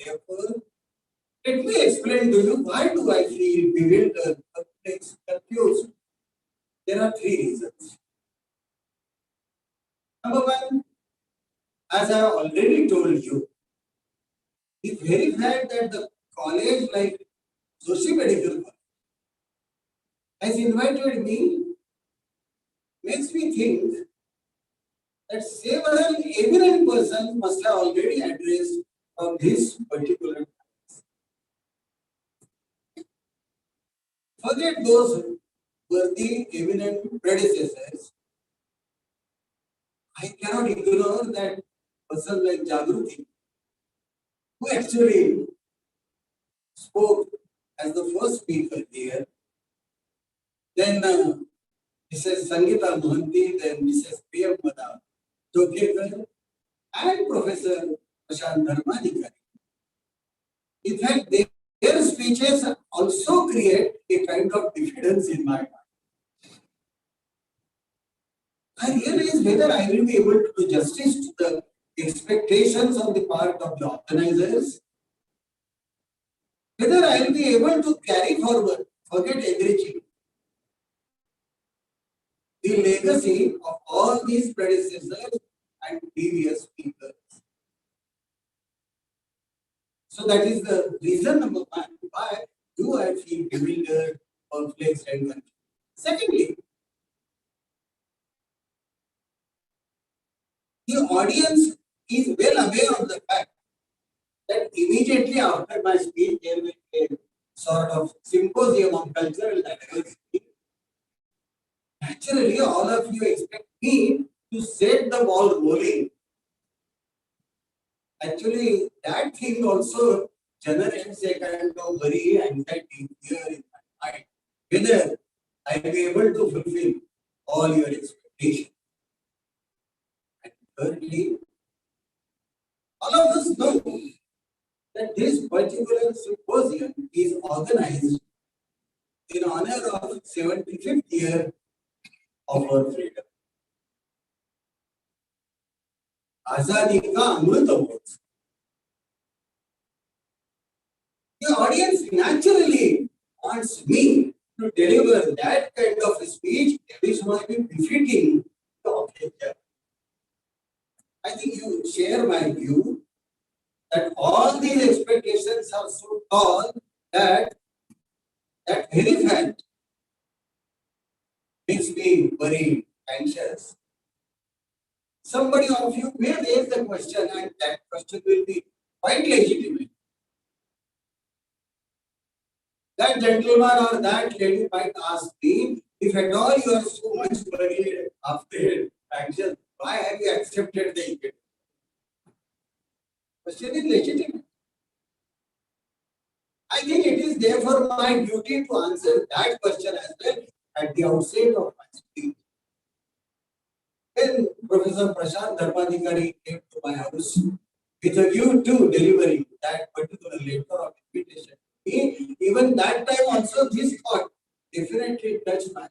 Therefore, let me explain to you why do I feel bewildered, perplexed, confused. There are three reasons. Number one, as I have already told you, the very fact that the college like Joshi Medical College has invited me makes me think that several eminent persons must have already addressed on this particular topic. Forget those worthy eminent predecessors. I cannot ignore that person like Jagruti, who actually spoke as the first speaker here. Then Mrs. Sangeeta Mohanty, then Mrs. P.M. Mada Jokekar, and Professor Prashant Dharmadikari. In fact, their speeches also create a kind of diffidence in my mind. I realize whether I will be able to do justice to the expectations on the part of the organizers, whether I will be able to carry forward, forget enriching, the legacy of all these predecessors and previous speakers. So that is the reason number one, why do I feel bewildered, perplexed, and confused. Secondly, the audience is well aware of the fact that immediately after my speech, there will be a sort of symposium on cultural diversity. Naturally, all of you expect me to set the ball rolling. Actually, that thing also generates a kind of worry, anxiety, fear in my mind, whether I will be able to fulfill all your expectations. And thirdly, all of us know that this particular symposium is organized in honor of 75th year of our freedom. Azadi ka Amrit Mahotsav. The audience naturally wants me to deliver that kind of a speech which must be befitting the occasion. I think you share my view that all these expectations are so tall that very fact makes me worried, anxious. Somebody of you may raise the question, and that question will be quite legitimate. That gentleman or that lady might ask me, if at all you are so much worried after action, why have you accepted the invitation? Question is legitimate. I think it is therefore my duty to answer that question as well at the outset of my speech. When Professor Prashant Dharmadikari came to my house with a view to delivering that particular letter of invitation, even that time also this thought definitely touched my.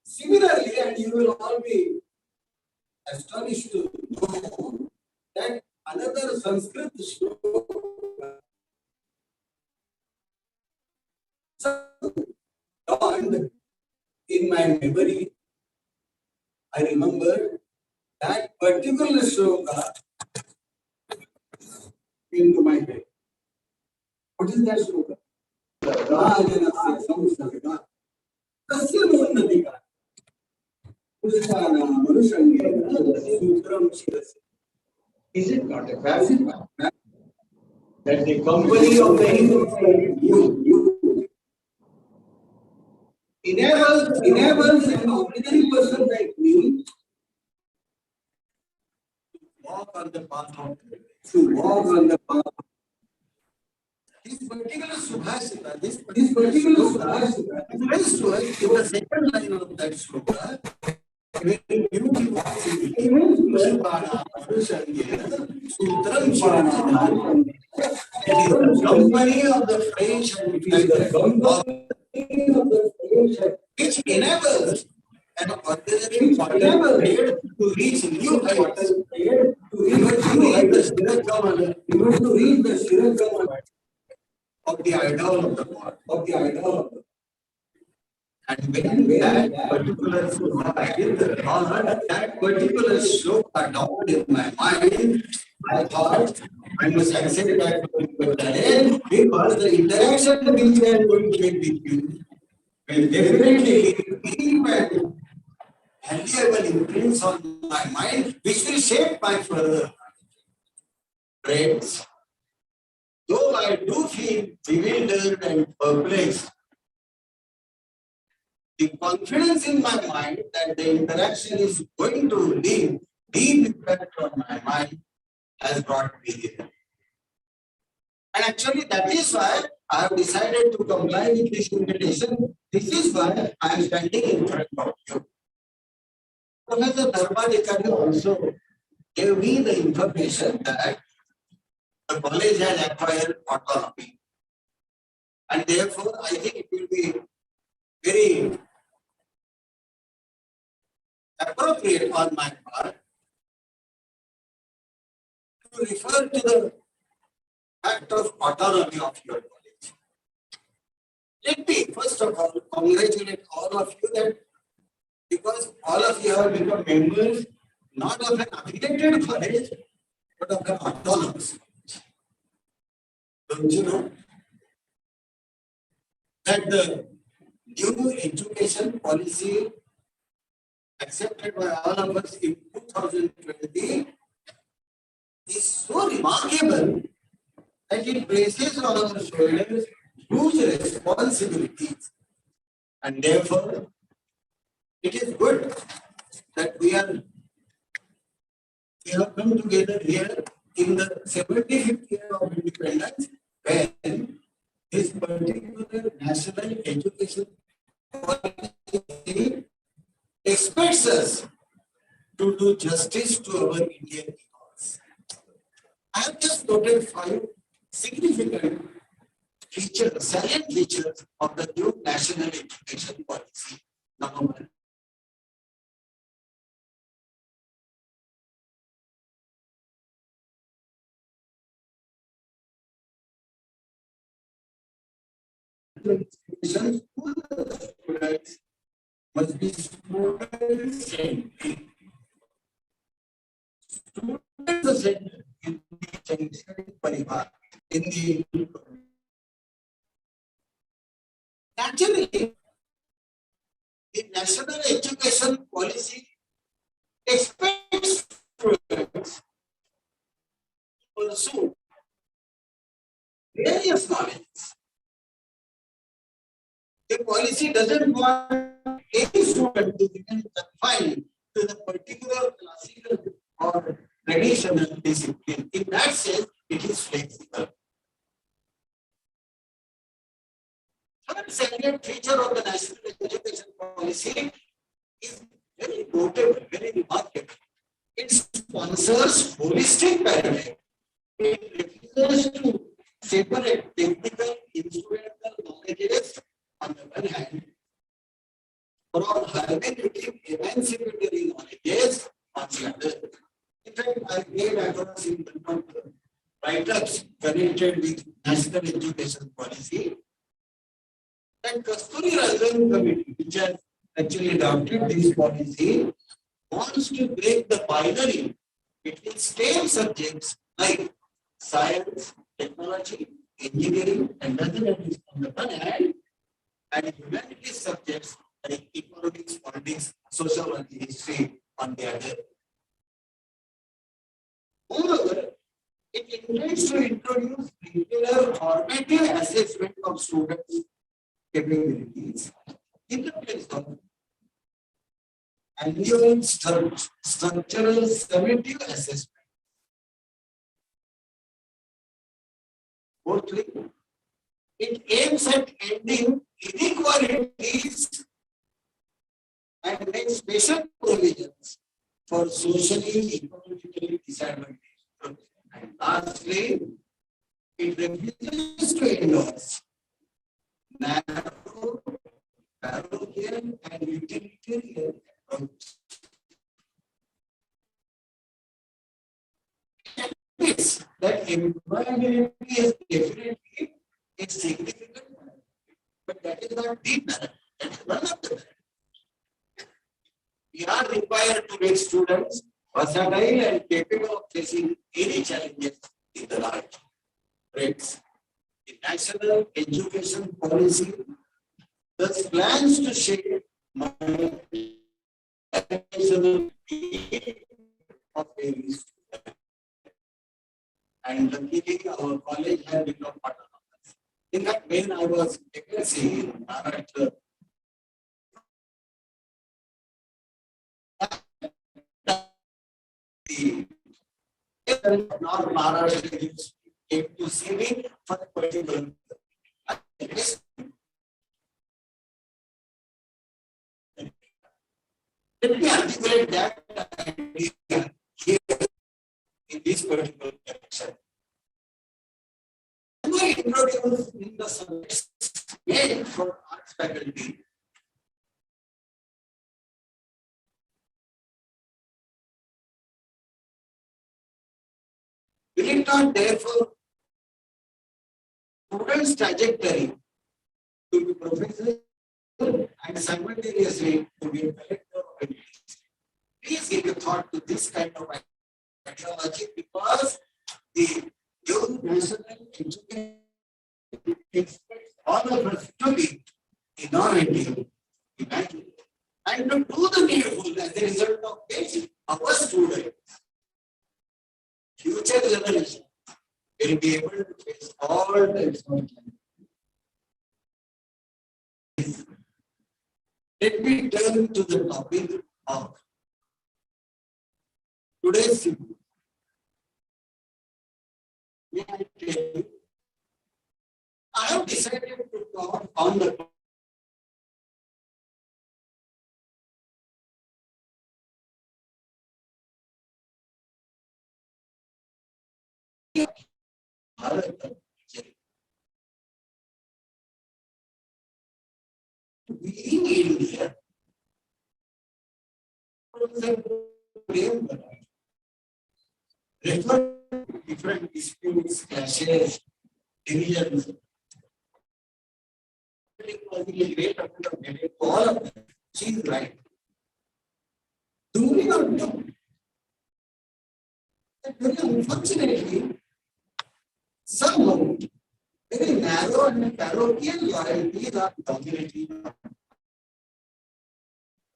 Similarly, and you will all be astonished to know that another Sanskrit shloka dawned in my memory. I remember that particular shloka into my head. What is that shloka? Rajanasya samsarga tasya unnatiga purushana manushangena sutram shirasya. Is it not a passive that the company of the you enables an ordinary person like me to walk on the path of this particular Subhashita, this particular Subhashita refers to us in the second line of that shloka. When you Purushana Manushangena Sutram Shirasya. It is the company of the French and which enables an ordinary water grade to reach new heights. Even to reach the Shiragam of the idol of the god. And when that particular that particular slok adopted in my mind, I thought I must accept that particular talent because the interaction which I am going to make with you will definitely leave deep and valuable imprints on my mind, which will shape my further traits. Though I do feel bewildered and perplexed, the confidence in my mind that the interaction is going to leave deep impact on my mind has brought me here. And actually, that is why I have decided to comply with this invitation. This is why I am standing in front of you. Professor Dharmadikari also gave me the information that the college has acquired autonomy. And therefore, I think it will be very appropriate on my part to refer to the fact of autonomy of your college. Let me first of all congratulate all of you that because all of you have become members not of an affiliated college but of an autonomous college. Don't you know that the new education policy accepted by all of us in 2020 is so remarkable that it places on our shoulders huge responsibilities. And therefore, it is good that we have come together here in the 75th year of independence when this particular national education policy expects us to do justice to our Indian cause. I have just noted 5 significant features, salient features of the new national education policy. Number 1. Students must be student-centric. Student-centric in the naturally, the national education policy expects students to pursue various knowledges. The policy doesn't want any student to become confined to the particular classical or traditional discipline. In that sense, it is flexible. Third salient feature of the national education policy is very notable, very remarkable. It sponsors holistic paradigm. It refuses to separate technical, instrumental knowledges on the one hand, from hermeneutic, emancipatory knowledges on the other. In fact, I gave across in the write-ups connected with national education policy. And Kasturi Rangan Committee, which has actually adopted this policy, wants to break the binary between STEM subjects like science, technology, engineering, and mathematics on the one hand, and humanities subjects like economics, politics, sociology, history on the other. Moreover, it intends to introduce regular formative assessment of students' capabilities in the place of annual structural summative assessment. Fourthly, it aims at ending inequalities and makes special provisions for socially, economically disadvantaged groups. And lastly, it refuses to endorse narrow European and utilitarian approach. It's that employability is definitely a significant one, but that is not the narrative. That is one of the narratives. We are required to make students versatile and capable of facing any challenges in the life. Friends, the national education policy thus plans to shape multi-dimensional of every student. And luckily, our college has become part of this. In fact, when I was in Maharashtra, not Maharashtra came to see me for a particular. Let me articulate that idea here in this particular direction. When I introduce in the subjects made for arts faculty, will it not therefore students' trajectory to be professor and simultaneously to be a collector of entities? Please give a thought to this kind of ideology, because the young national education expects all of us to be innovative, imaginative, and to do the needful as a result of which our students, future generation, will be able to face all types of challenges. Let me turn to the topic of today's symposium. May I tell you, I have decided to talk on the being India, refer to different disputes, clashes, divisions. Causing a great amount of headache to all of them. She is right. Do we not know that very unfortunately, somehow, very narrow and parochial loyalties are dominating.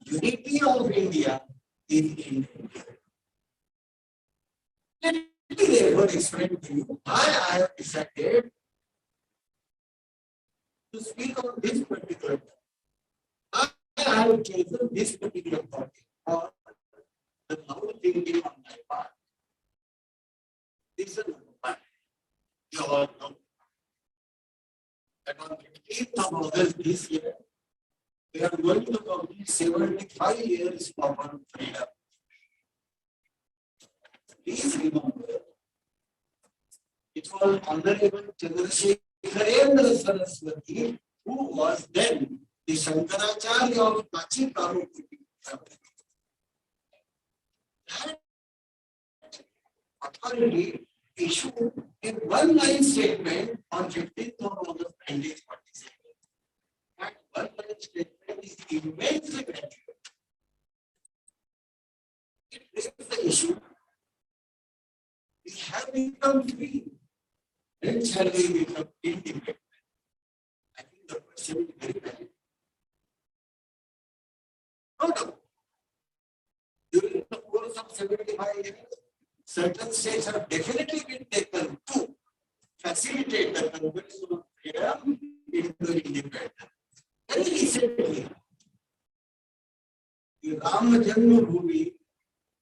Unity of India is in India. Let me therefore explain to you why I have decided to speak on this particular topic. I have chosen this particular topic for the loud thinking on my part. This is number one. You all know that on 15th of August this year, we are going to complete 75 years of our freedom. Please remember, it was Honorable Chandrasekharendra Saraswati who was then the Shankaracharya of Kachi Karukuti. That authority issued a one-line statement on 15th of August 1947. That one-line statement is immensely valuable. It raises the issue: we have become free. When shall we become independent? I think the question is very valid. No doubt. During the course of 75 years, certain steps have definitely been taken to facilitate the conversion of freedom into independence. Very recently, the Ram Janmabhoomi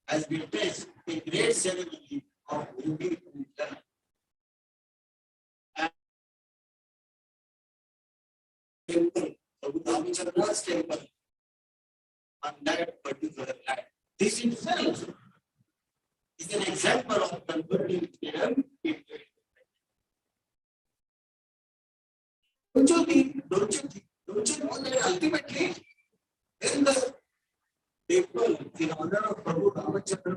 has witnessed a great ceremony of Bhoomi Pujan. Temple, Ramachandra's temple, on that particular land. This itself is an example of converting freedom into independence. Don't you know that ultimately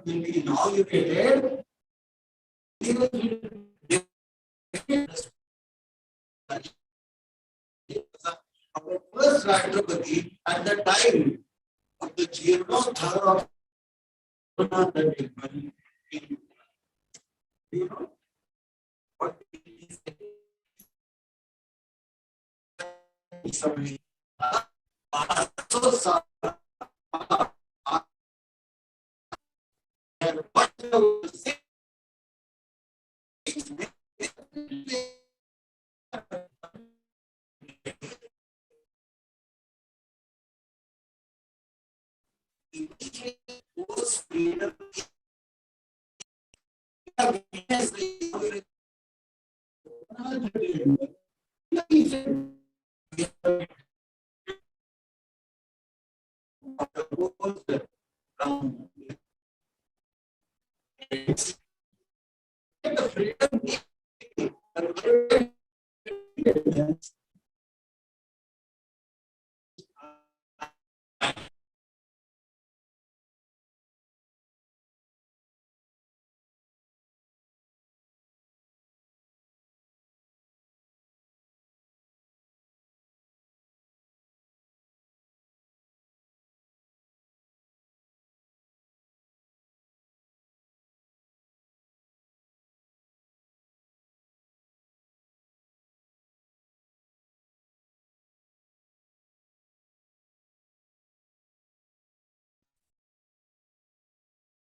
will be inaugurated. Our first Rashtrapati at the time of the Jeernoddhar of the temple, you know what is freedom.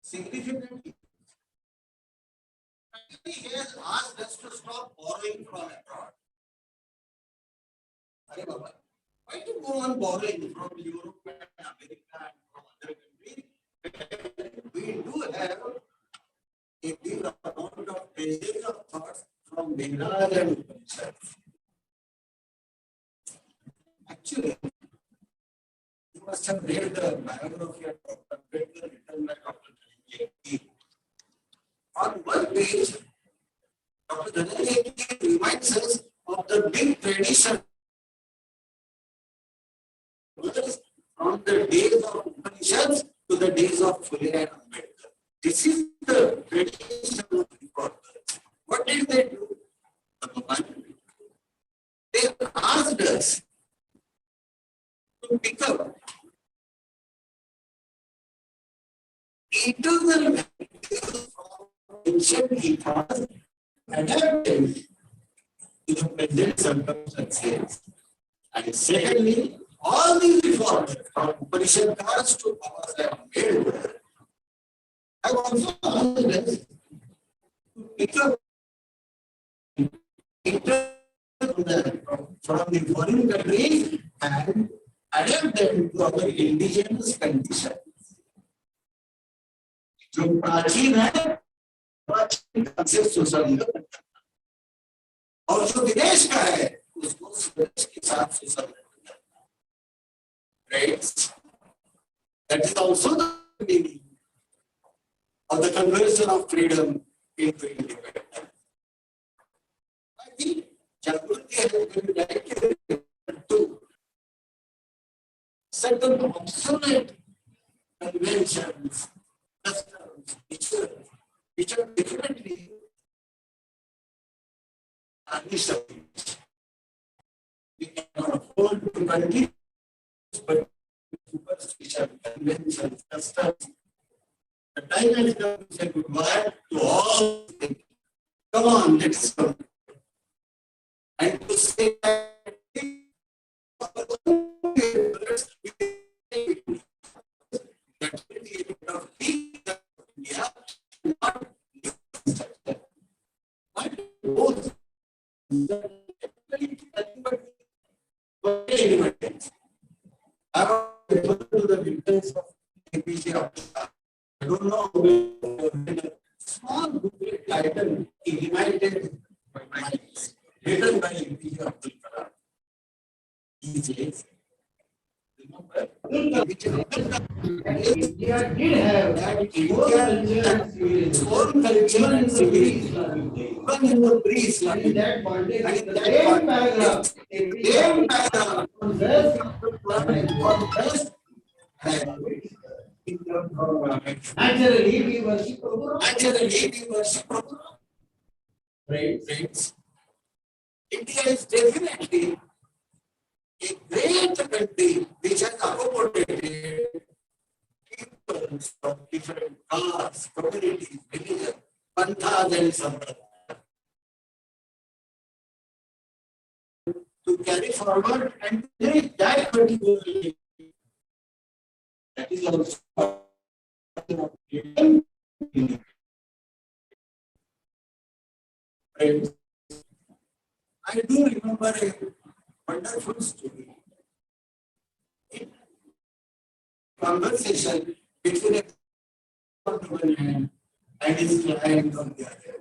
Significantly, he has asked us to stop borrowing from abroad. Are Baba, why to go on borrowing from Europe and America and from other countries? We do have a big amount of pages of thoughts from Bengal and Upanishad. Actually, you must have read the biography of Dr. Ambedkar written by Dr. Dept. On one page, Dr. Dept reminds us of the big tradition from the days of Upanishads to the days of Phule and Ambedkar. This is the tradition of the forefathers. What did they do? They asked us to pick up eternal values from ancient ethos adapted to the present circumstances. And secondly, all these reforms from Upanishadkas to Baba Ambedkar have also asked us to pick up from the foreign countries and adapt them to our indigenous conditions. जो प्राचीन है प्राचीन से सुसंगत करना और जो विदेश का है उसको स्वदेश के साथ सुसंगत करना. Right? That is also the meaning of the conversion of freedom into independence. I think Jagrati has been directed to certain obsolete conventions, customs, which are definitely unacceptable. We cannot afford to continue, but superstition, conventions, customs. The time has come to say goodbye to all things. Come on, let's come. And to say that I don't know small booklet title invited written by APJ Abdul Kalam. He says, remember, India did have that four culture and civilization, even in the pre-Islamic. In that context, the same paragraph, on best and Naturally, we worship Prabhu. Friends, India is definitely a great country which has accommodated people from different castes, communities, religions, panthas and sampradayas to carry forward and take that particular lead. That is also friends. I do remember a wonderful story. In conversation between a man and his client on the other.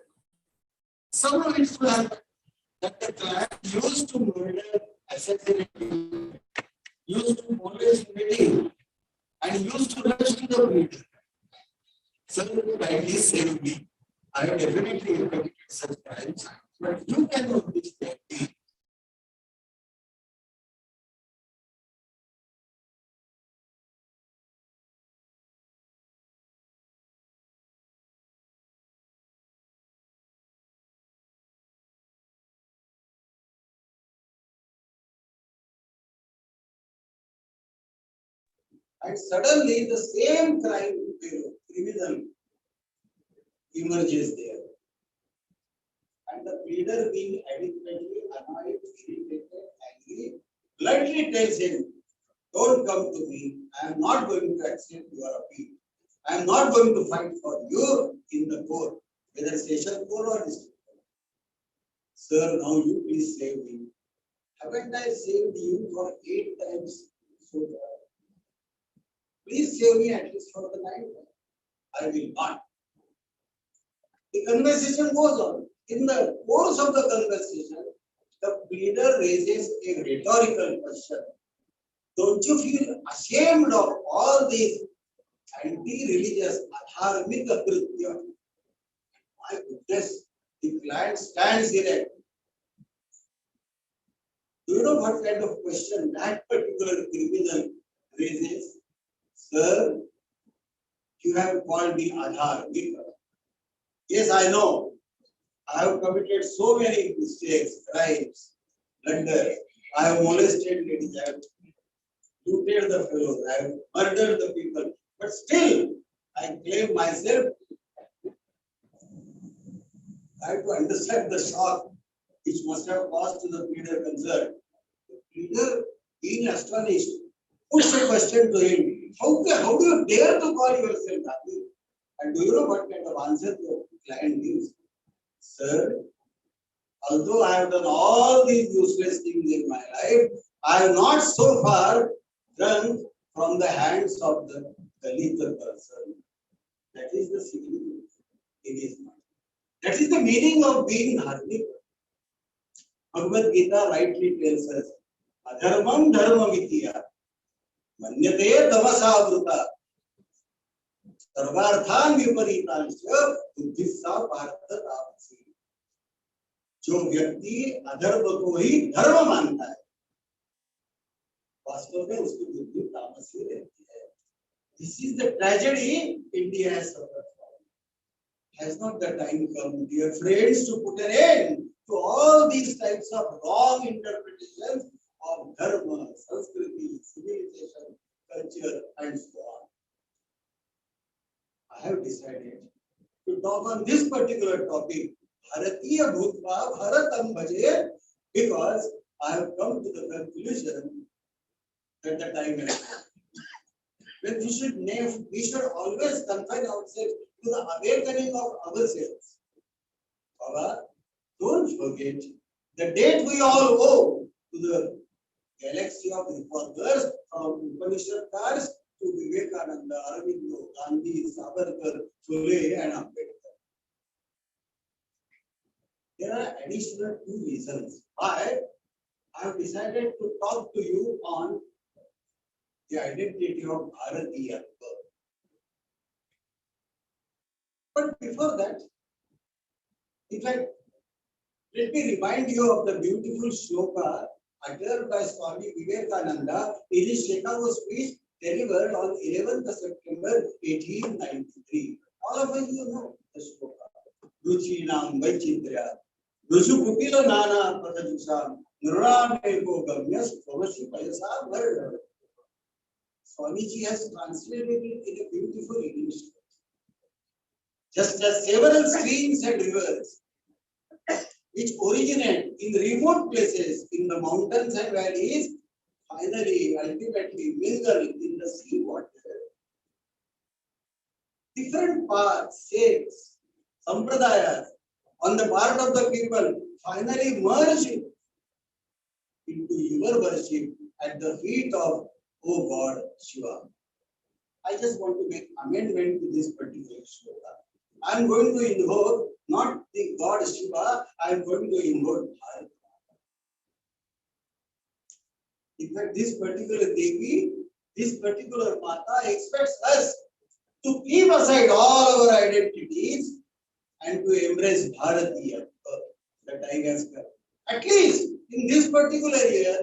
Somehow it's like that the client used to murder, assassinate, used to molest meeting, and used to rush to the meeting. Sir, kindly save me. I have definitely committed such crimes, but you can understand me. And suddenly the same crime criminal emerges there. And the pleader being adequately annoyed, irritated, angry, bluntly tells him, don't come to me. I am not going to accept your appeal. I am not going to fight for you in the court, whether session court or district court. Sir, now you please save me. Haven't I saved you for 8 times so far? Please save me at least for the 9th time. I will not. The conversation goes on. In the course of the conversation, the pleader raises a rhetorical question. Don't you feel ashamed of all these anti-religious, adharmic kritya? My goodness, the client stands erect. Do you know what kind of question that particular criminal raises? Sir, you have called me adharmic. Yes, I know. I have committed so many mistakes, crimes, blunders. I have molested ladies, I have looted the fellows, I have murdered the people. But still, I claim myself. I have to understand the shock which must have caused to the pleader concerned. The pleader, being astonished, puts a question to him. How do you dare to call yourself Dhami? And do you know what kind of answer the client gives? Sir, although I have done all these useless things in my life, I have not so far run from the hands of the Dalit person. That is the significance in his mind. That is the meaning of being Dharmik. Bhagavad Gita rightly tells us, Adharmam dharmamitiya, manyate tamasavruta, sarvarthan viparitansya, buddhissa bharata tapasi. जो व्यक्ति अधर्म को ही धर्म मानता है वास्तव में उसकी बुद्धि तामसी रहती है. This is the tragedy India has suffered from. Has not the time come, dear friends, to put an end to all these types of wrong interpretations of dharma, sanskriti, civilization, culture, and so on? I have decided to talk on this particular topic, Bharatiya Bhutva Bharatam Bhaje, because I have come to the conclusion that the time has come. When we should always confine ourselves to the awakening of ourselves. Baba, don't forget the debt we all owe to the galaxy of reformers from Upanishadkars to Vivekananda, Aurobindo, Gandhi, Savarkar, Phule, and Ambedkar. There are additional 2 reasons why I have decided to talk to you on the identity of Bharatiya. But before that, in fact, let me remind you of the beautiful shloka uttered by Swami Vivekananda in his Chicago speech delivered on 11th September 1893. All of us you know the shloka. Ruchi Nam Vaichindriya. Ruju Kupila Nana Padajusa. Nurana Ego Gamyas Provasi Payasa Varda. Swamiji has translated it in a beautiful English. Just as several streams and rivers which originate in remote places in the mountains and valleys, finally, ultimately mingle in the sea water. Different paths, sects, sampradayas on the part of the people finally merge into your worship at the feet of, oh God, Shiva. I just want to make amendment to this particular shloka. I am going to invoke not the God Shiva, I am going to invoke Bharat. In fact, this particular Devi, this particular Mata expects us to keep aside all our identities and to embrace Bharatiya, the tiger's cub. At least in this particular year,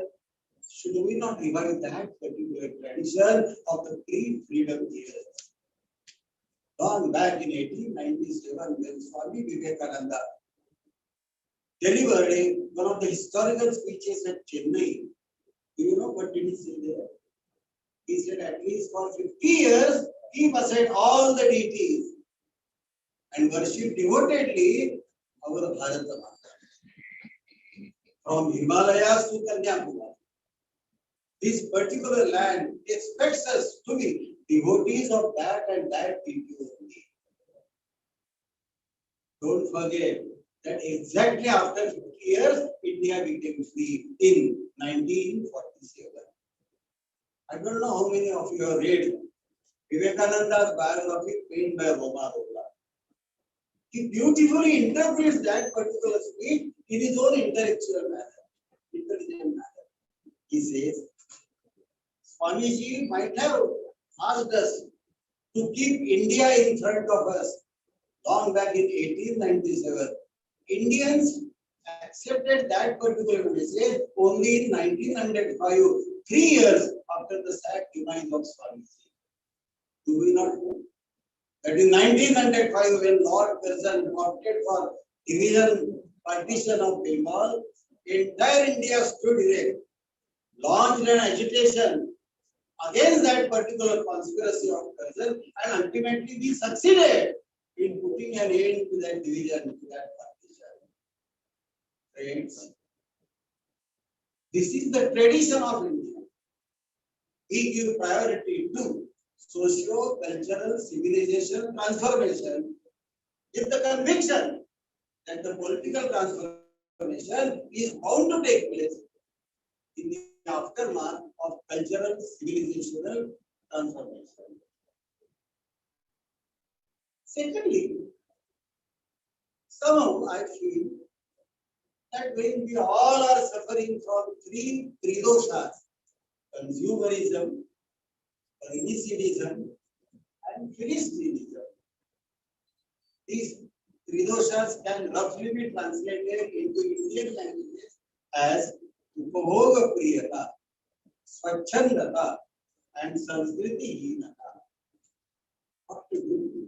should we not revive that particular tradition of the pre-freedom years? Gone back in 1897 when Swami Vivekananda delivered one of the historical speeches at Chennai. Do you know what did he say there? He said at least for 50 years, keep aside all the deities and worship devotedly our Bharata Mata. From Himalayas to Kanyakumari. This particular land expects us to be devotees of that and that deity only. Don't forget that exactly after 50 years, India became free in 1947. I don't know how many of you have read Vivekananda's biography penned by Roma Rola. He beautifully interprets that particular speech in his own intellectual manner, intelligent manner. He says, Swamiji might have asked us to keep India in front of us long back in 1897. Indians accepted that particular message only in 1905, 3 years after the sad demise of Swamiji. Do we not know that in 1905, when Lord Curzon opted for division, partition of Bengal, entire India stood erect, launched an agitation against that particular conspiracy of Curzon, and ultimately we succeeded in putting an end to that division, to that partition. Friends, this is the tradition of India. We give priority to socio-cultural civilization transformation with the conviction that the political transformation is bound to take place in the aftermath of cultural civilizational transformation. Secondly, somehow I feel that when we all are suffering from three tridoshas, consumerism, Pernicianism, and Philistinism, these tridoshas can roughly be translated into Indian languages as Upabhoga Priyata, Swachandata, and Sanskriti Hinata. What to do?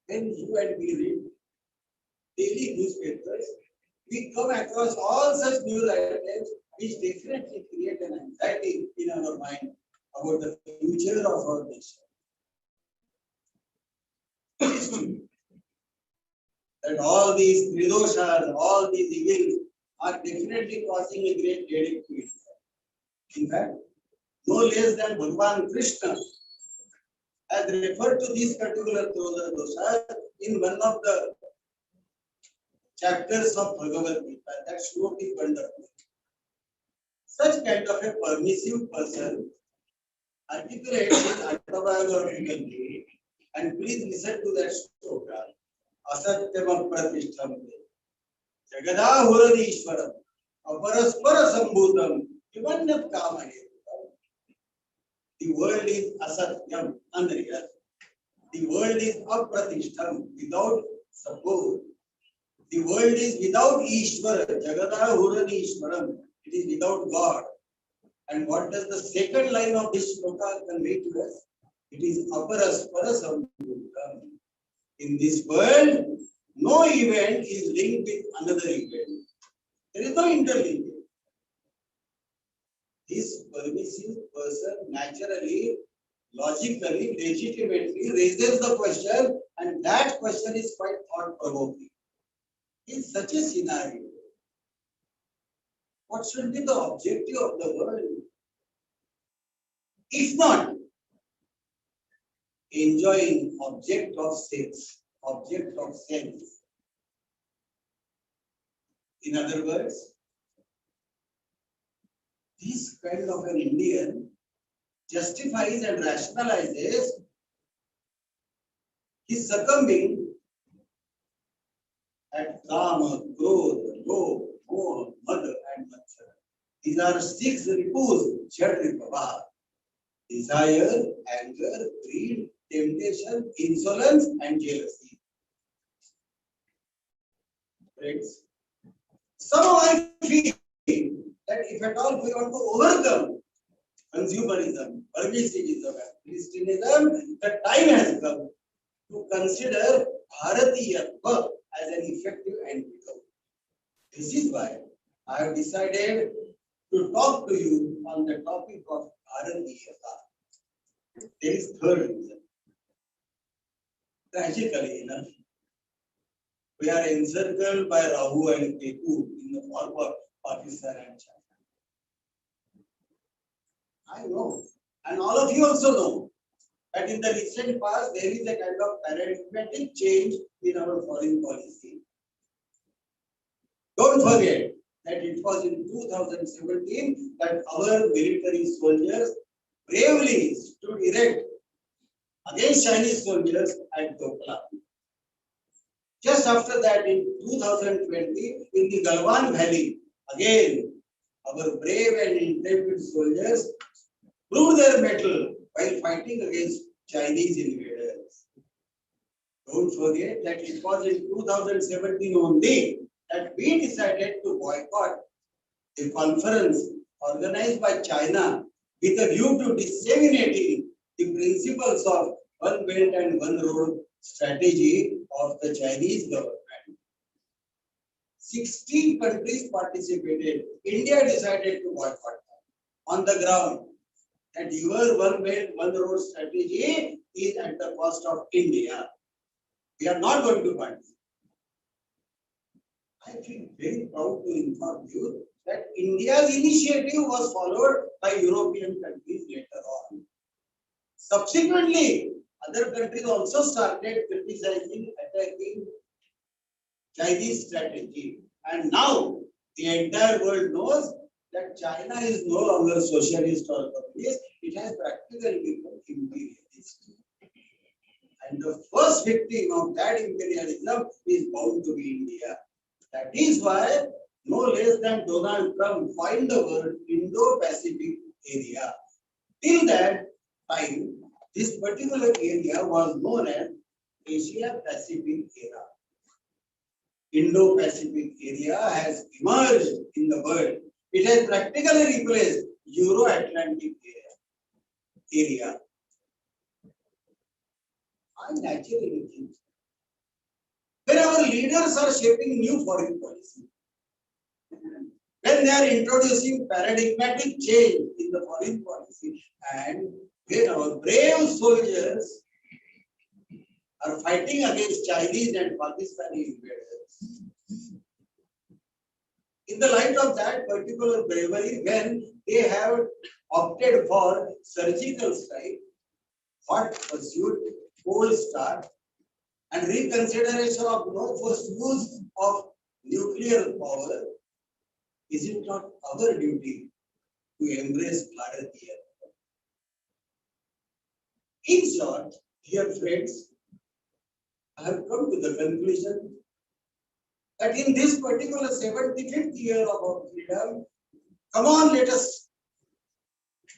When you and we read daily newspapers, we come across all such news items which definitely create an anxiety in our mind about the future of our nation. That all these tridoshas, all these evils are definitely causing a great headache to it. In fact, no less than Bhagavan Krishna has referred to these particular doshas in one of the chapters of Bhagavad Gita. That should be wonderful. Such kind of a permissive person articulates his autobiography, and please listen to that shloka. Asatyam pratishtham Jagadahurishwaram Aparaspara Sambhutam Ivanyat Kamahe. The world is asatyam, unreal. The world is apratishtham, without support. The world is without Ishvara, Jagadahurishwaram. It is without God. And what does the second line of this shloka convey to us? It is aparaspara sambhutam. In this world, no event is linked with another event. There is no interlinkage. This permissive person naturally, logically, legitimately raises the question, and that question is quite thought-provoking. In such a scenario, what should be the objective of the world? If not enjoying object of sense, object of sense. In other words, this kind of an Indian justifies and rationalizes his succumbing at Kama, Krodha, Lobha, Moha, Mada, and Matsara. These are six ripus, Jad Ripava. Desire, anger, greed, temptation, insolence, and jealousy. Friends, somehow I feel that if at all we want to overcome consumerism, permissivism, and Christianism, the time has come to consider Bharatiyatva as an effective antidote. This is why I have decided to talk to you on the topic of Bharatiyatva. There is third reason. Tragically enough, we are encircled by Rahu and Ketu in the form of Pakistan and China. I know, and all of you also know, that in the recent past there is a kind of paradigmatic change in our foreign policy. Don't forget that it was in 2017 that our military soldiers bravely stood erect against Chinese soldiers at Dokla. Just after that, in 2020, in the Galwan Valley, again, our brave and intrepid soldiers proved their mettle while fighting against Chinese invaders. Don't forget that it was in 2017 only that we decided to boycott a conference organized by China with a view to disseminating the principles of One Belt and One Road strategy of the Chinese government. 16 countries participated. India decided to boycott on the ground that your One Belt, One Road strategy is at the cost of India. We are not going to participate. I feel very proud to inform you that India's initiative was followed by European countries later on. Subsequently, other countries also started criticizing, attacking Chinese strategy. And now the entire world knows that China is no longer socialist or communist. It has practically become imperialist. And the first victim of that imperialism is bound to be India. That is why no less than Donald Trump coined the word Indo-Pacific area. Till that time, this particular area was known as Asia-Pacific era. Indo-Pacific area has emerged in the world. It has practically replaced Euro-Atlantic area. I naturally think when our leaders are shaping new foreign policy, when they are introducing paradigmatic change in the foreign policy, and when our brave soldiers are fighting against Chinese and Pakistani invaders, in the light of that particular bravery, when they have opted for surgical strike, hot pursuit, cold start, and reconsideration of no first use of nuclear power, is it not our duty to embrace Bharatiya? In short, dear friends, I have come to the conclusion that in this particular 75th year of our freedom, come on, let us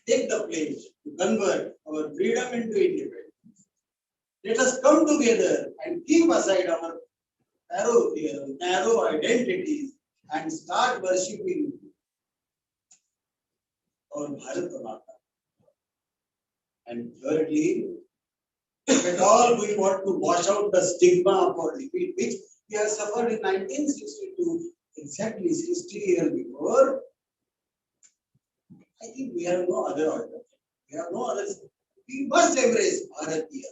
take the pledge to convert our freedom into independence. Let us come together and keep aside our narrow identities and start worshipping और भारत माता. And thirdly, if at all we want to wash out the stigma of our defeat, which we have suffered in 1962, exactly 60 years before, I think we have no other alternative. We have no other. We must embrace Bharatiya.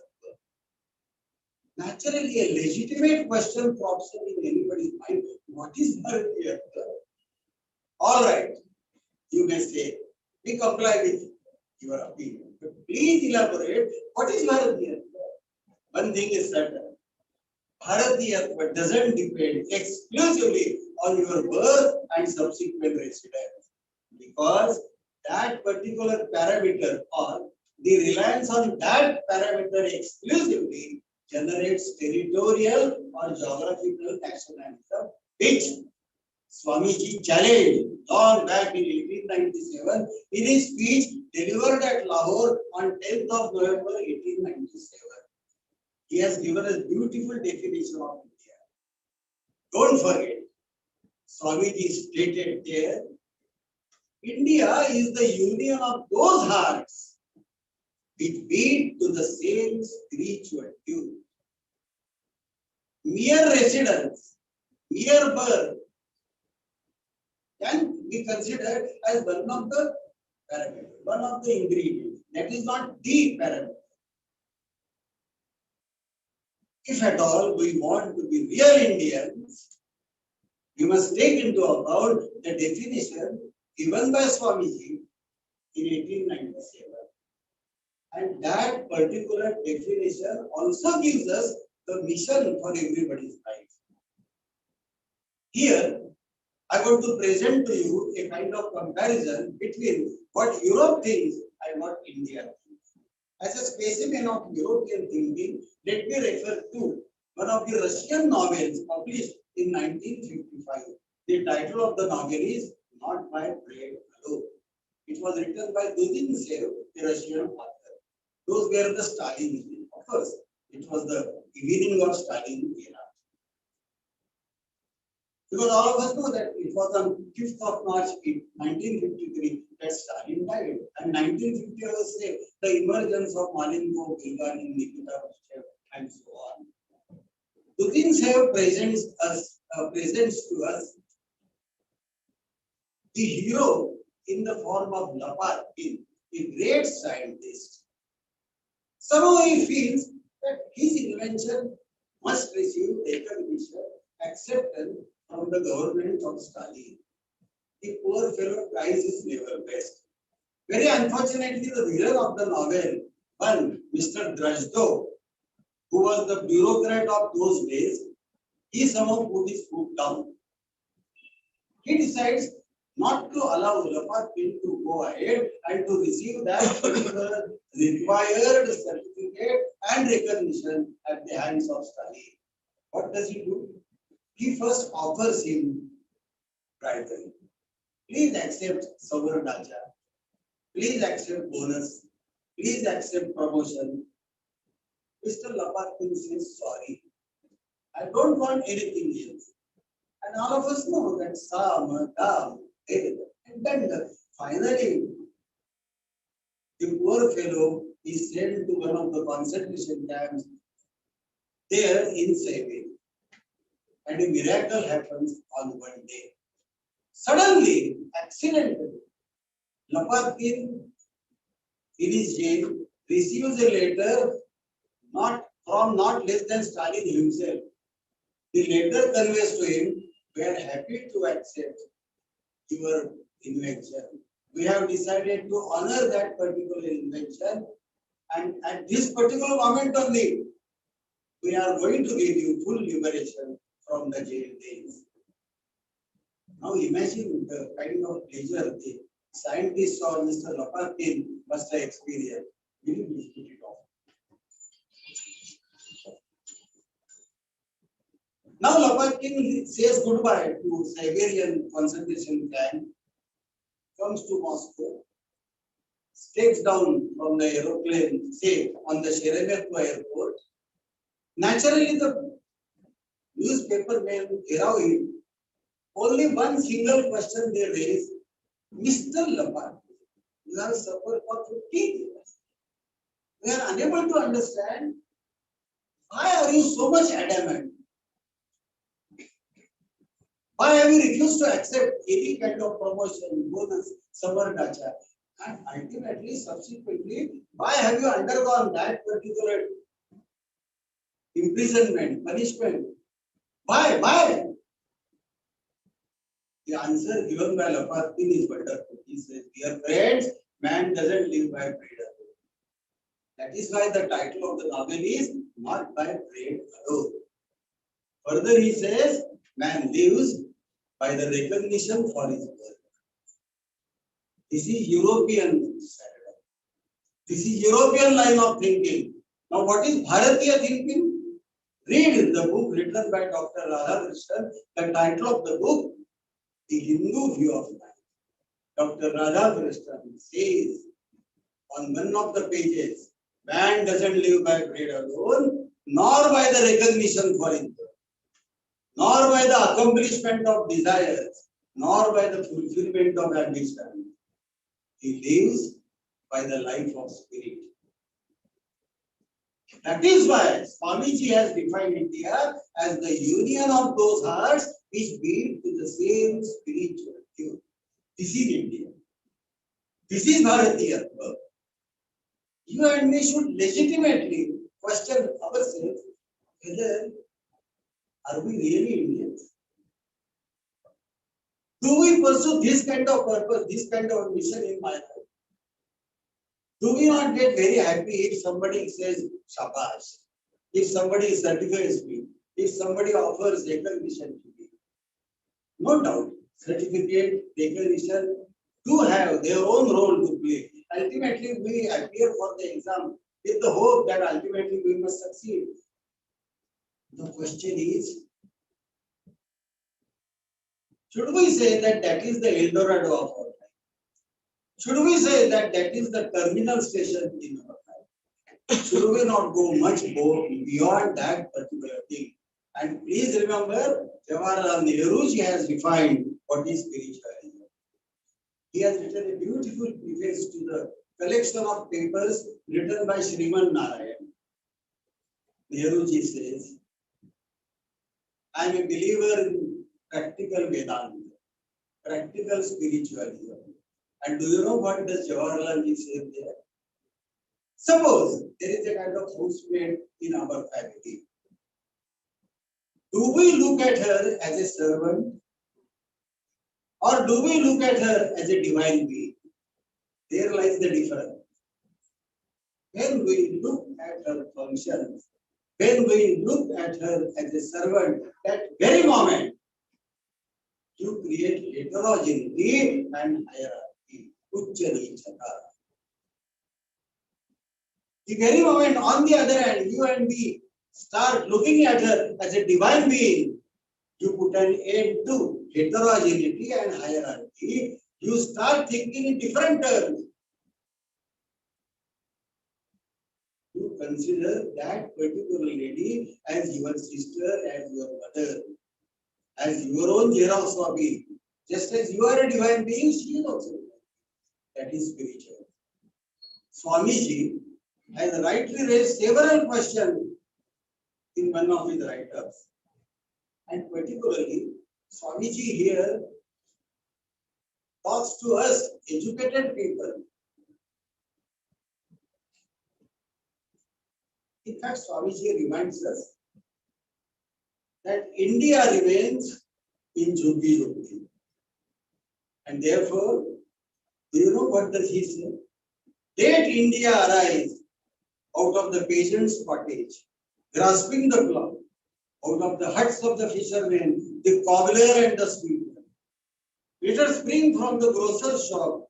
Naturally, a legitimate question pops up in anybody's mind. What is Bharatiya? All right, you may say, we comply with your opinion. But please elaborate, what is Bharatiya? One thing is certain. Bharatiya doesn't depend exclusively on your birth and subsequent residence, because that particular parameter or the reliance on that parameter exclusively generates territorial or geographical nationalism, which Swamiji challenged long back in 1897 in his speech delivered at Lahore on 10th of November 1897. He has given us beautiful definition of India. Don't forget, Swamiji stated there, India is the union of those hearts which beat to the same spiritual tune. Mere residence, mere birth can be considered as one of the parameters, one of the ingredients. That is not the parameter. If at all we want to be real Indians, we must take into account the definition given by Swamiji in 1897. And that particular definition also gives us the mission for everybody's life. Here, I want to present to you a kind of comparison between what Europe thinks and what India thinks. As a specimen of European thinking, let me refer to one of the Russian novels published in 1955. The title of the novel is Not My Bread Alone. It was written by Dudinsev, a Russian author. Those were the Stalin. Of course, it was the beginning of Stalin era. Because all of us know that it was on 5th of March 1953 that Stalin died. And 1950 was the emergence of Malenko, Bulgarin, Nikita Khrushchev, and so on. Dudinsev presents to us the hero in the form of Lapatkin, a great scientist. Somehow he feels that his invention must receive recognition, acceptance from the government of Stalin. The poor fellow tries his level best. Very unfortunately, the villain of the novel, one Mr. Drazdov, who was the bureaucrat of those days, he somehow put his foot down. He decides not to allow Lapatkin to go ahead and to receive that particular required certificate and recognition at the hands of Stalin. What does he do? He first offers him bribery. Please accept Savarnacha. Please accept bonus. Please accept promotion. Mr. Lapatkin says sorry. I don't want anything else. And all of us know that Sam, Dam, and then finally, the poor fellow is sent to one of the concentration camps there in Siberia. And a miracle happens on one day. Suddenly, accidentally, Lapatkin in his jail receives a letter not less than Stalin himself. The letter conveys to him, we are happy to accept your invention. We have decided to honor that particular invention, and at this particular moment only, we are going to give you full liberation from the jail days. Now imagine the kind of pleasure the scientists or Mr. Lapatkin must have experienced. Will you please put it off? Now Lapatkin says goodbye to Siberian concentration camp, comes to Moscow, steps down from the aeroplane, say on the Sheremetyevo airport. Naturally, the newspaper men allow him. Only one single question they raise, Mr. Lapatkin, You have suffered for 15 years. We are unable to understand why are you so much adamant? Why have you refused to accept any kind of promotion, bonus, summer dacha? And ultimately, subsequently, why have you undergone that particular imprisonment, punishment? Why? Why? The answer given by Lafarkin is wonderful. He says, dear friends, man doesn't live by bread alone. That is why the title of the novel is Not by Bread Alone. Further, he says, man lives by the recognition for his work. This is European paradigm. This is European line of thinking. Now, what is Bharatiya thinking? Read the book written by Dr. Radhakrishnan. The title of the book, The Hindu View of Life. Dr. Radhakrishnan says on one of the pages, man doesn't live by bread alone, nor by the recognition for his work, nor by the accomplishment of desires, nor by the fulfillment of ambition. He lives by the life of spirit. That is why Swamiji has defined India as the union of those hearts which beat to the same spiritual tune. This is India. This is Bharatiya. You and me should legitimately question ourselves whether are we really Indians? Do we pursue this kind of purpose, this kind of mission in my life? Do we not get very happy if somebody says shabash, if somebody certifies me, if somebody offers recognition to me? No doubt, certificate, recognition do have their own role to play. Ultimately, we appear for the exam with the hope that ultimately we must succeed. The question is, should we say that that is the Eldorado of our life? Should we say that that is the terminal station in our life? Should we not go much more beyond that particular thing? And please remember, Jawaharlal Nehru has defined what is spiritualism. He has written a beautiful preface to the collection of papers written by Sriman Narayan. Nehruji says, I am a believer in practical Vedanta, practical spiritualism. And do you know what does Jawaharlal say there? Suppose there is a kind of housemaid in our family. Do we look at her as a servant? Or do we look at her as a divine being? There lies the difference. When we look at her functions, when we look at her as a servant, that very moment, you create heterogeneity and hierarchy. The very moment, on the other hand, you and me start looking at her as a divine being, you put an end to heterogeneity and hierarchy. You start thinking in different terms. You consider that particular lady as your sister, as your mother, as your own Xerox copy. Just as you are a divine being, she is also divine. That is spiritual. Swamiji has rightly raised several questions in one of his write-ups. And particularly, Swamiji here talks to us, educated people. In fact, Swamiji reminds us that India remains in Jhuggi Jhuggi. And therefore, do you know what does he say? Let India arise out of the peasant's cottage, grasping the plough, out of the huts of the fishermen, the cobbler and the sweeper. Let her spring from the grocer's shop,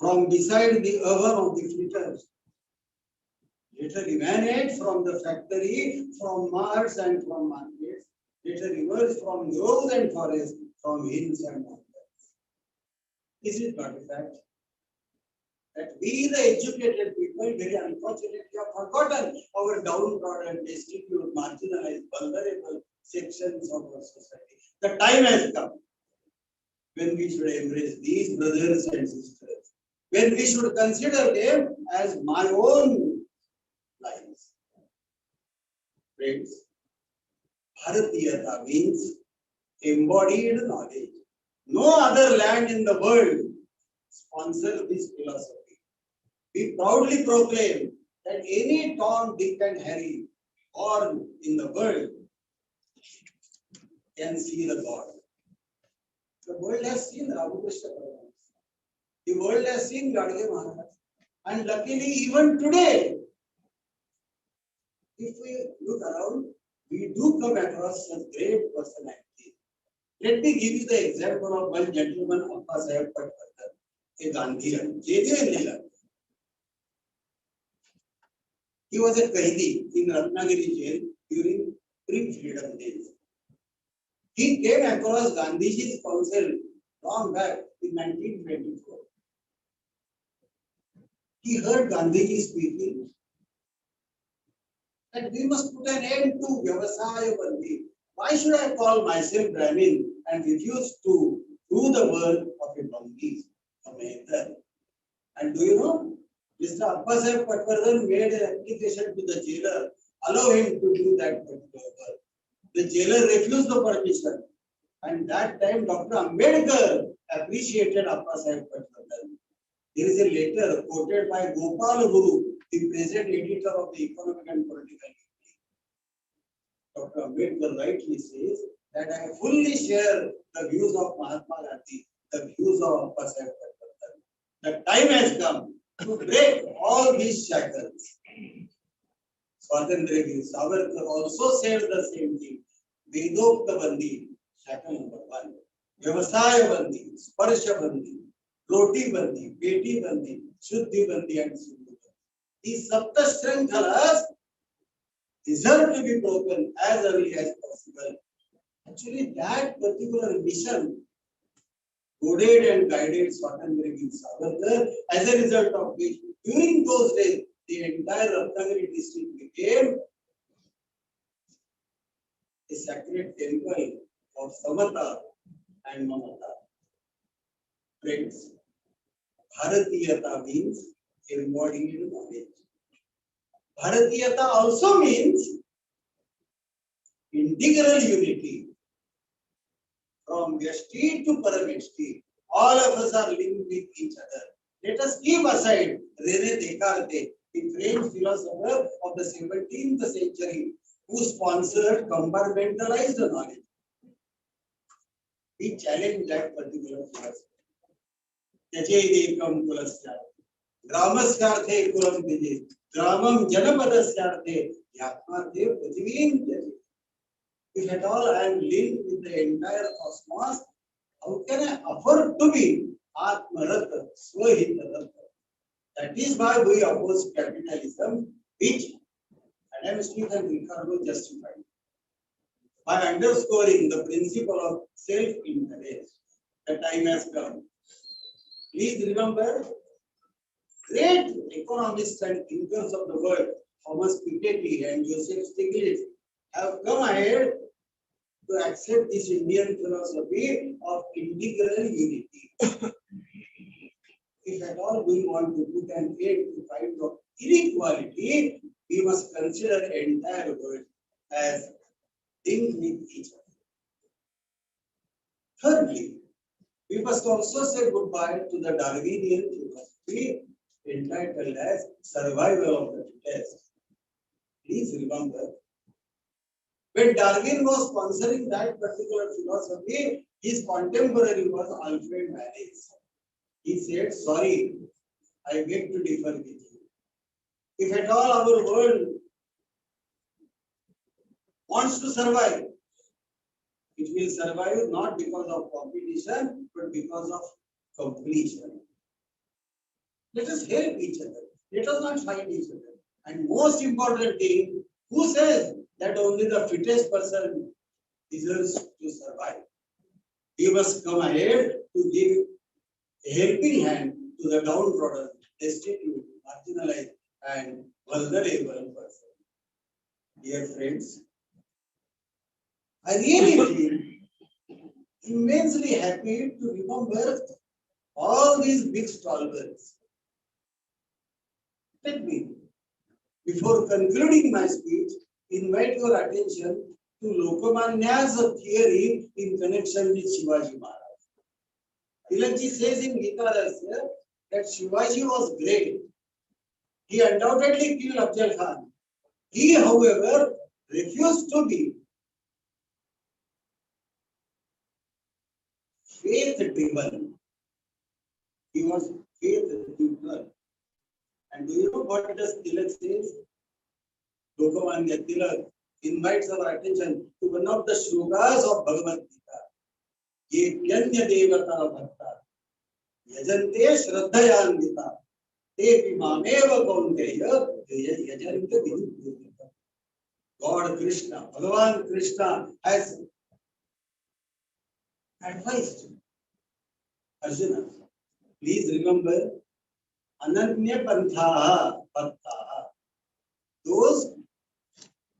from beside the oven of the fritters. Let her emanate from the factory, from marts and from markets. Let her emerge from groves and forests, from hills and mountains. Is it not a fact that we, the educated people, very unfortunately have forgotten our downtrodden, destitute, marginalized, vulnerable sections of our society? The time has come when we should embrace these brothers and sisters when we should consider them as my own lives. Friends, Bharatiyata means embodied knowledge. No other land in the world sponsors this philosophy. We proudly proclaim that any Tom, Dick and Harry born in the world can see the God. The world has seen Ramakrishna Paramahansa. The world has seen Gadge Maharaj. And luckily, even today, if we look around, we do come across such great personalities. Let me give you the example of one gentleman, Appa Sahib Patwardhan, a Gandhian, J.J. He was a Kahidi in Ratnagiri jail during pre-freedom days. He came across Gandhiji's counsel long back in 1924. He heard Gandhiji speaking that we must put an end to Vyavasaya Bandi. Why should I call myself Brahmin and refuse to do the work of a Bandi, a Mehtar? And do you know, Mr. Appasaheb Patwardhan made an application to the jailer, allow him to do that particular work. The jailer refused the permission. And that time Dr. Ambedkar appreciated Appasaheb Patwardhan. There is a letter quoted by Gopal Guru, the present editor of the Economic and Political Weekly. Dr. Ambedkar rightly says that I fully share the views of Mahatma Gandhi, the views of Appasaheb Patwardhan. The time has come to break all these shackles. Swatantra Veer Savarkar also said the same thing. Vedokta Bandi, shackle number 1. Vyavasaya Bandi, Sparsha Bandi, Roti Bandi, Beti Bandi, Shuddhi Bandi and Sindhu Bandi. These Sapta Shrankhalas deserve to be broken as early as possible. Actually, that particular mission goaded and guided Swatantra Veer Savarkar, as a result of which, during those days, the entire Ratnagiri district became a sacred temple of Samata and Mamata. Friends, Bharatiyata means embodied knowledge. Bharatiyata also means integral unity. From Vyashti to Parameshti, all of us are linked with each other. Let us keep aside René Descartes, the French philosopher of the 17th century, who sponsored compartmentalized knowledge. We challenge that particular philosophy. Tyajedekam kulasya, gramasyarthe kulam tyaje, gramam janapadasyarthe, yatmarte prithivim tyaje. If at all I am linked with the entire cosmos, how can I afford to be Atmarata, Swahita? That is why we oppose capitalism, which Adam Smith and Ricardo justified by underscoring the principle of self-interest. The time has come. Please remember, great economists and thinkers of the world, Thomas Piketty and Joseph Stiglitz, have come ahead to accept this Indian philosophy of integral unity. If at all we want to put an end to kind of inequality, we must consider the entire world as linked with each other. Thirdly, we must also say goodbye to the Darwinian philosophy entitled as survival of the fittest. Please remember, when Darwin was sponsoring that particular philosophy, his contemporary was Alfred Wallace. He said, sorry, I beg to differ with you. If at all our world wants to survive, it will survive not because of competition, but because of completion. Let us help each other. Let us not fight each other. And most important thing, who says that only the fittest person deserves to survive? We must come ahead to give a helping hand to the downtrodden, destitute, marginalized, and vulnerable person. Dear friends, I really feel immensely happy to remember all these big stalwarts Let me, before concluding my speech, invite your attention to Lokamanya's theory in connection with Shivaji Maharaj. Tilakji says in Gita Rahasya that Shivaji was great. He undoubtedly killed Afzal Khan. He, however, refused to be faith-driven. He was faith-driven. And do you know what does Tilak says? Lokmanya Tilak invites our attention to one of the shlokas of Bhagavad Gita. Ye kyanya devata bhakta yajante shraddhayanvita te mameva kaunteya yajante vidhupurvita. God Krishna, Bhagavan Krishna has advised Arjuna. Please remember, Ananya Panthaha Bhaktaha. Those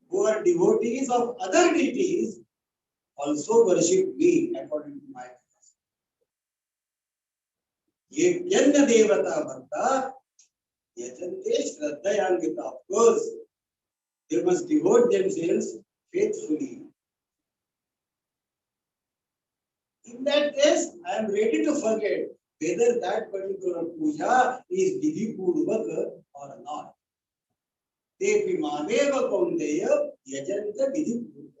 who are devotees of other deities also worship me according to my philosophy. Ye Pyanya Devata Bhakta Yajante Shraddhayanvita. Of course, they must devote themselves faithfully. In that case, I am ready to forget whether that particular puja is vidhi purvak or not. Tepi mameva kaunteya yajanta vidhi purvak.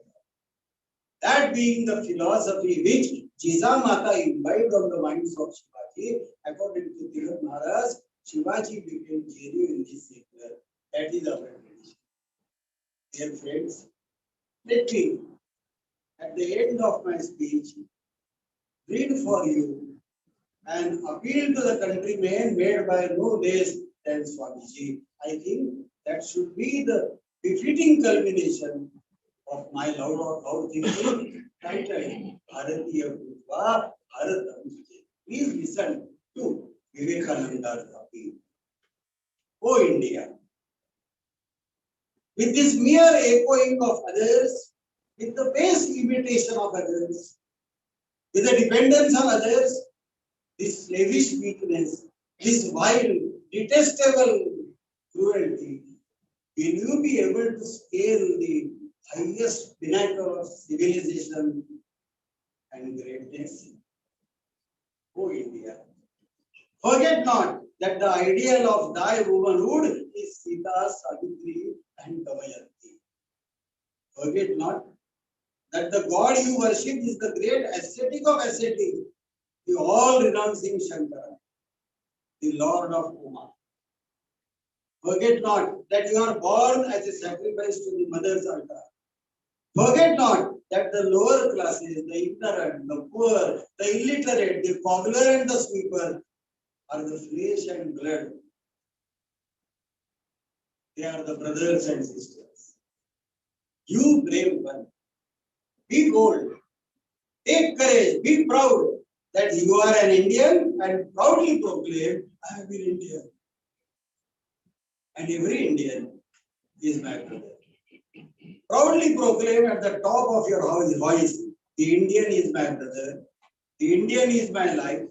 That being the philosophy which Jizamata imbibed on the minds of Shivaji, according to Tilak Maharaj, Shivaji became genuinely secular. That is our tradition. Dear friends, let me, at the end of my speech, read for you an appeal to the countrymen made by no less than Swamiji. I think that should be the befitting culmination of my loud thinking titled Bharatiya Bhutva Bharatam Vijay. Please listen to Vivekananda's appeal. O India, with this mere echoing of others, with the base imitation of others, with the dependence on others, this slavish weakness, this vile, detestable cruelty, will you be able to scale the highest pinnacle of civilization and greatness? O India, forget not that the ideal of thy womanhood is Sita, Savitri, and Damayanti. Forget not that the God you worship is the great ascetic of ascetics, the all-renouncing Shankara, the Lord of Uma. Forget not that you are born as a sacrifice to the mother's altar. Forget not that the lower classes, the ignorant, the poor, the illiterate, the cobbler and the sweeper are the flesh and blood. They are the brothers and sisters. You brave one, be bold, take courage, be proud that you are an Indian and proudly proclaim, I have been Indian. And every Indian is my brother. Proudly proclaim at the top of your voice, the Indian is my brother, the Indian is my life,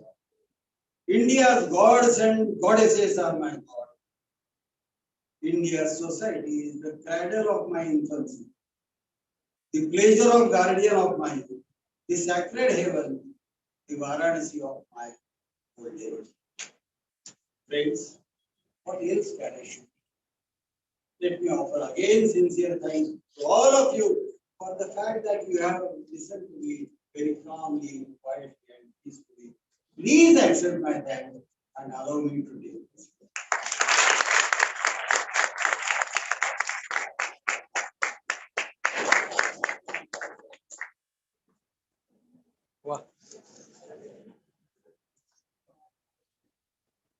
India's gods and goddesses are my God. India's society is the cradle of my infancy, the pleasure of guardian of my youth, the sacred heaven, the Varanasi of my old age. Friends, what else can I say? Let me offer again sincere thanks to all of you for the fact that you have listened to me very calmly, quietly, and peacefully. Please accept my thanks and allow me to do this.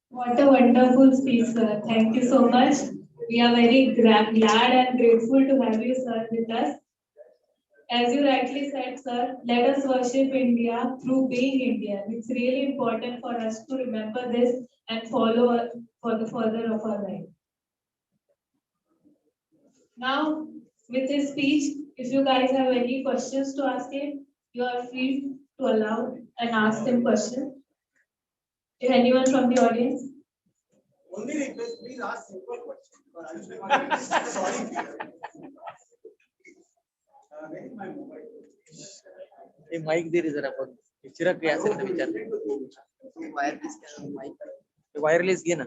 What a wonderful speech, sir. Thank you so much. We are very glad and grateful to have you, sir, with us. As you rightly said, sir, let us worship India through being Indian. It's really important for us to remember this and follow for the further of our life. Now, with his speech, if you guys have any questions to ask him, you are free to allow and ask him questions. Is anyone from the audience? Only request, please ask simple questions. Sorry. Where is my mobile? हे mic दे रे जरा पण चिराग काय असेल तर विचार wireless घे ना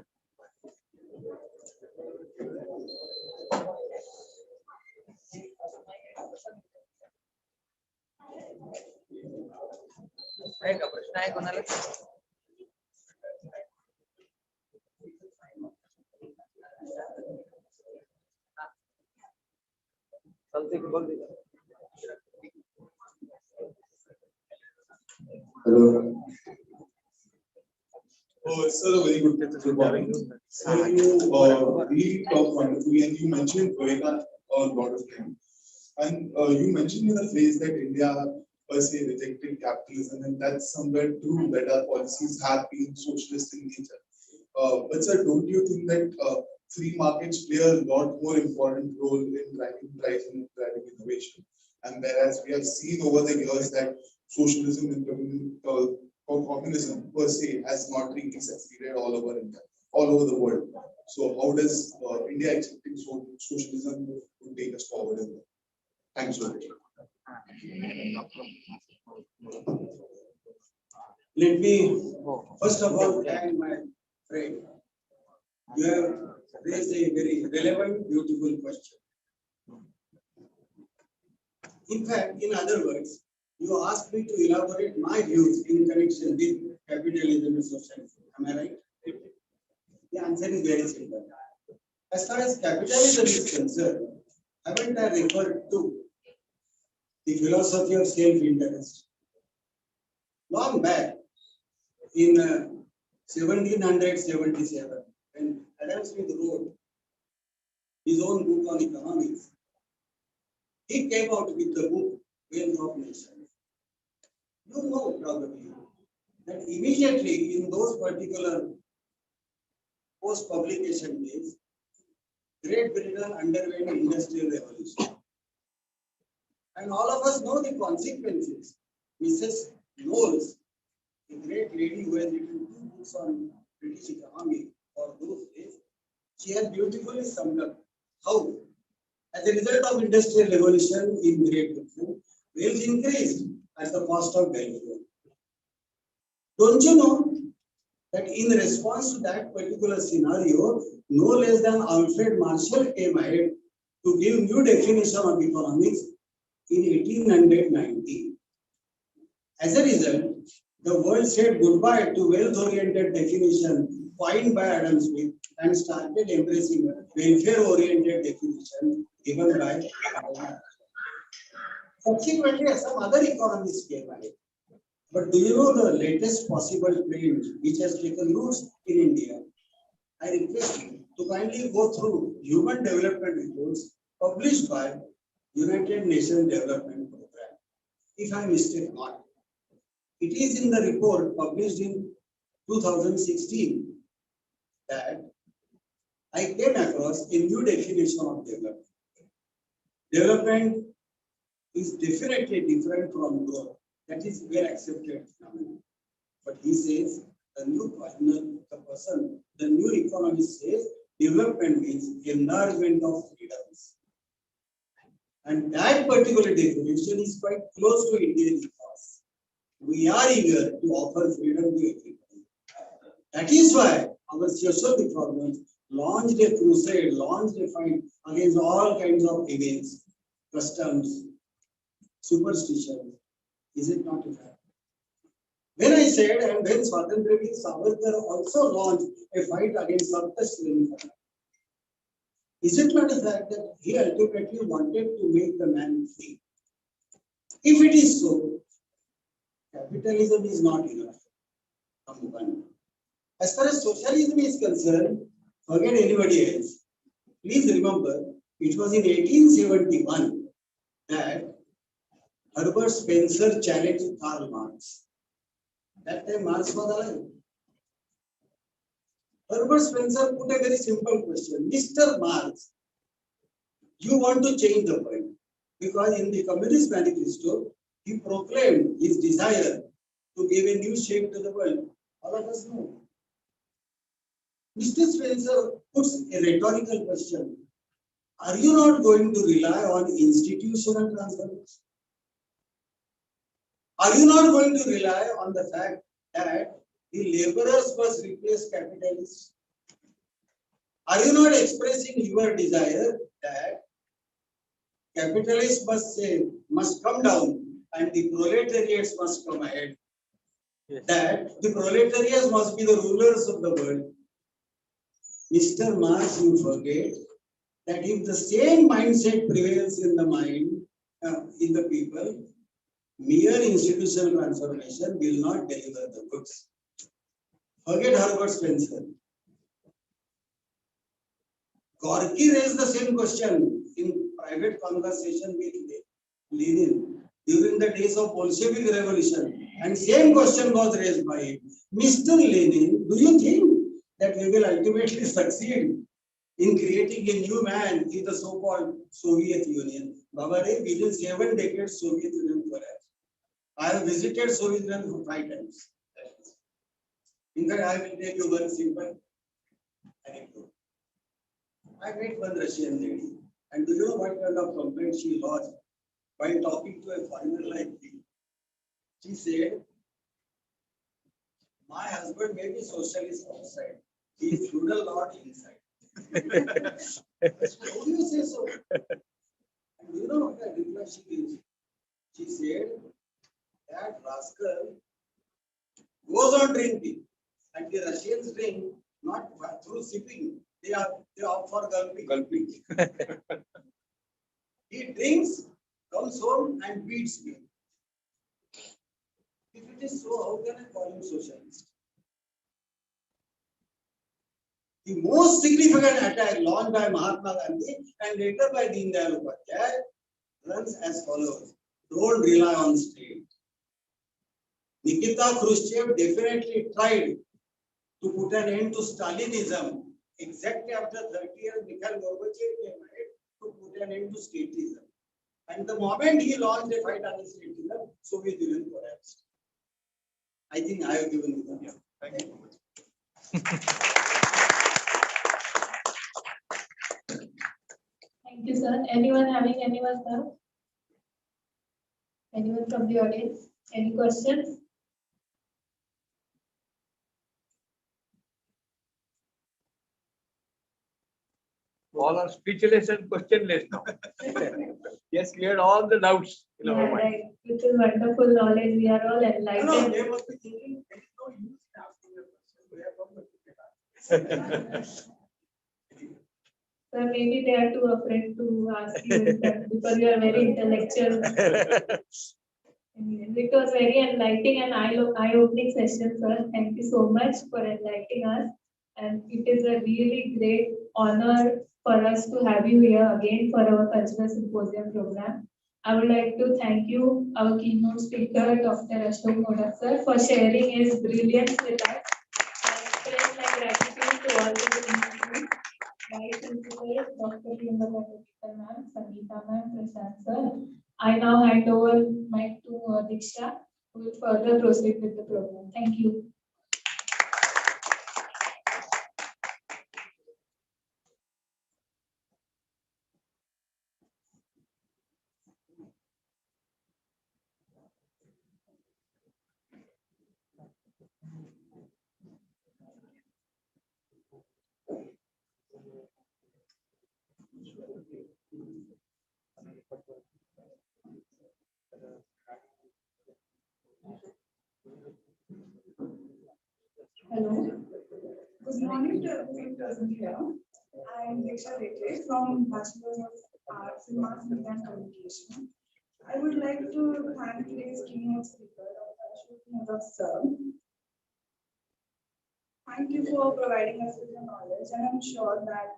आहे का प्रश्न आहे कोणाला चालते की बोल दे Hello. Oh, sir, a very good morning. Sir, you really talked wonderfully and you mentioned Toyota a lot of time. And you mentioned in a phrase that India per se rejected capitalism, and that's somewhere true that our policies have been socialist in nature. But sir, don't you think that free markets play a lot more important role in driving price and driving innovation? And whereas we have seen over the years that socialism and communism per se has not really succeeded all over India, all over the world. So how does India accepting socialism would take us forward in that? Thanks so much. Let me first of all thank my friend. You have raised a very relevant, beautiful question. In fact, in other words, you asked me to elaborate my views in connection with capitalism and socialism. Am I right? The answer is very simple. As far as capitalism is concerned, haven't I referred to the philosophy of self-interest? Long back, in 1777, when Adam Smith wrote his own book on economics, he came out with the book Wealth of Nations. You know probably that immediately in those particular post-publication days, Great Britain underwent industrial revolution. And all of us know the consequences. Mrs. Knowles, the great lady who has written 2 books on British economy for those days, she has beautifully summed up how, as a result of industrial revolution in Great Britain, wealth increased at the cost of welfare. Don't you know that in response to that particular scenario, no less than Alfred Marshall came ahead to give new definition of economics in 1890. As a result, the world said goodbye to wealth-oriented definition coined by Adam Smith and started embracing welfare-oriented definition given by Adam. Subsequently, some other economists came ahead. But do you know the latest possible trend which has taken roots in India? I request you to kindly go through human development reports published by United Nations Development Program. If I mistake not, it is in the report published in 2016 that I came across a new definition of development. Development is definitely different from growth. That is well accepted phenomenon. But he says the new economist says development means enlargement of freedoms. And that particular definition is quite close to Indian ethos. We are eager to offer freedom to everybody. That is why our social reformers launched a crusade, launched a fight against all kinds of events, customs, superstitions. Is it not a fact? When I said, and when Swatantraveer Savarkar also launched a fight against Saptashri, is it not a fact that he ultimately wanted to make the man free? If it is so, capitalism is not enough. Number one. As far as socialism is concerned, forget anybody else. Please remember, it was in 1871 that Herbert Spencer challenged Karl Marx. That time Marx was alive. Herbert Spencer put a very simple question. Mr. Marx, you want to change the world. Because in the Communist Manifesto, he proclaimed his desire to give a new shape to the world. All of us know. Mr. Spencer puts a rhetorical question. Are you not going to rely on institutional transformation? Are you not going to rely on the fact that the laborers must replace capitalists? Are you not expressing your desire that capitalists must come down and the proletariats must come ahead? Yes. That the proletariats must be the rulers of the world. Mr. Marx, you forget that if the same mindset prevails in the mind, in the people, mere institutional transformation will not deliver the goods. Forget Herbert Spencer. Gorky raised the same question in private conversation with Lenin during the days of Bolshevik Revolution, and same question was raised by him. Mr. Lenin, do you think that we will ultimately succeed in creating a new man in the so-called Soviet Union? Babare, within 7 decades, Soviet Union collapsed. I have visited Soviet Union for 5 times. In fact, I will take you one simple anecdote. I met one Russian lady, and do you know what kind of complaint she lodged while talking to a foreigner like me? She said, my husband may be socialist outside, he is feudal lord inside. How do you say so? And do you know what the reply she gives? She said, that rascal goes on drinking, and the Russians drink not through sipping, they opt for gulping. He drinks, comes home and beats me. If it is so, how can I call him socialist? The most significant attack launched by Mahatma Gandhi and later by Deen Dayal Upadhyay runs as follows. Don't rely on state. Nikita Khrushchev definitely tried to put an end to Stalinism. Exactly after 30 years, Mikhail Gorbachev came ahead to put an end to statism. And the moment he launched a fight against statism, Soviet Union collapsed. I think I have given you the answer. Thank you. Thank you, sir. Anyone having anyone, sir? Anyone from the audience? Any questions? All are speechless and questionless now. Yes, cleared all the doubts in Yeah, our mind. right. With this wonderful knowledge, we are all No, enlightened. they must be thinking there is no use in asking a question. We have come to Sir, maybe they are too afraid to ask you in front because you are very intellectual. It was very enlightening and eye-opening session, sir. Thank you so much for enlightening us. And it is a really great honor for us to have you here again for our Cultural Symposium program. I would like to thank you, our keynote speaker, Dr. Ashok Modak, sir, for sharing his brilliance with us. I express my gratitude to all the institutes, Vice Principal, Dr. Priyanka ma'am, Sangeeta ma'am, Prashant sir. I now hand over mic to Diksha, who will further proceed with the program. Thank you. Hello. Good morning to everyone present here. I am Diksha Dekle from Bachelor of Arts in Mass Media and Communication. I would like to thank today's keynote speaker, Dr. Ashok Modak sir. Thank you for providing us with your knowledge, and I'm sure that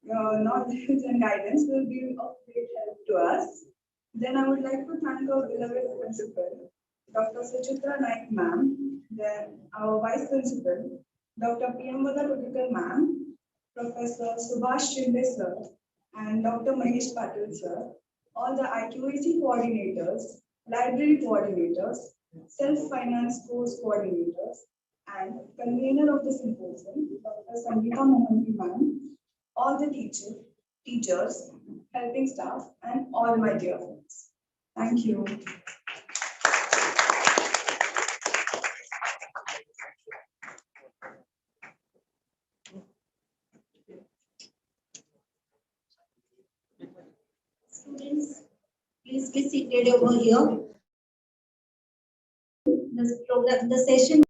your knowledge and guidance will be of great help to us. Then I would like to thank our beloved principal, Dr. Suchitra Naik ma'am, then our vice principal, Dr. Priyanka ma'am, Professor Subhash Shinde sir, and Dr. Mahesh Patil sir, all the IQAC coordinators, library coordinators, self-finance course coordinators, and convener of the symposium, Dr. Sangeeta Mohanty ma'am, all the teachers, helping staff, and all my dear friends. Thank you. Students, please be seated over here. The session